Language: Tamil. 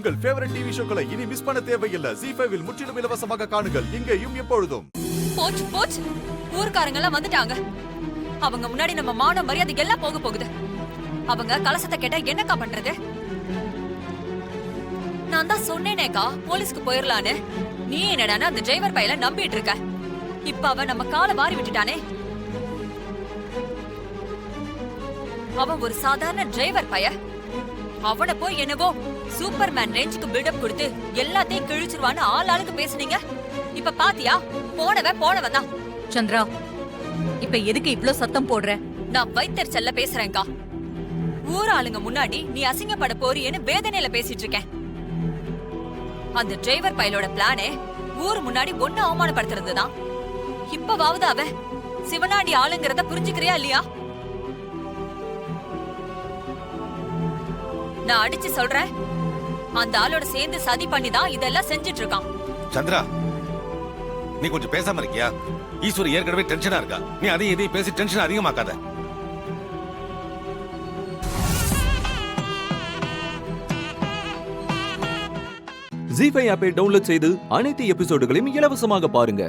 உங்கள் ஃபேவரட் டிவி ஷோக்களை இனி மிஸ் பண்ண தேவையில்லை. ZEE5 இல் முற்றிலும் இலவசமாக காணுங்கள். இங்கேயும் எப்பொழுதும். போச்சு போச்சு, ஊர்க்காரங்க எல்லாம் வந்துட்டாங்க. அவங்க முன்னாடி நம்ம மான மரியாதை எல்லாம் போக போகுது. அவங்க கலசத்தை கேட்டா என்னக்கா பண்றது? நான் தான் சொன்னேனேக்கா போலீஸ்க்கு போயிரலான்னு. நீ என்னடானா அந்த டிரைவர் பையல நம்பிட்டு இருக்க. இப்ப அவன் நம்ம காலை வாரி விட்டுட்டானே. அவன் ஒரு சாதாரண டிரைவர் பைய. அவனை போய் என்னவோ சூப்பர்மேன் ரேஞ்சுக்கு பில்டப் கொடுத்து எல்லாத்தையும் கிழிச்சிருவான்னு ஆளுக்கு பேசுனீங்க. இப்ப பாத்தியா, போனவன் தான். சந்திரா, இப்ப எதுக்கு இவ்ளோ சத்தம் போடுற? நான் வைத்தறிச்சல்ல பேசுறேன்க்கா. ஊர் ஆளுங்க முன்னாடி நீ அசிங்கப்பட போறியேன்னு வேதனையில பேசிட்டு இருக்கேன். அந்த டிரைவர் பையலோட பிளானே ஊர் முன்னாடி ஒண்ணு அவமானப்படுத்துறதுதான். இப்பவாவது அவ சிவனாடி ஆளுங்கிறத புரிஞ்சுக்கிறியா இல்லையா? நான் அடிச்சு சொல்றேன், அந்த ஆளோட சேர்ந்து சதி பண்ணிதான் இதெல்லாம் செஞ்சிட்டு இருக்கான். சந்திரா, நீ கொஞ்சம் பேசாம இருக்கியா? ஈஸ்வரி ஏற்கனவே டென்ஷனா இருக்கா. நீ அதையும் இதையும் பேசி டென்ஷன் அதிகமாக்காத. ZEE5 ஆப்பை டவுன்லோட் செய்து அனைத்து எபிசோடுகளையும் இலவசமாக பாருங்க.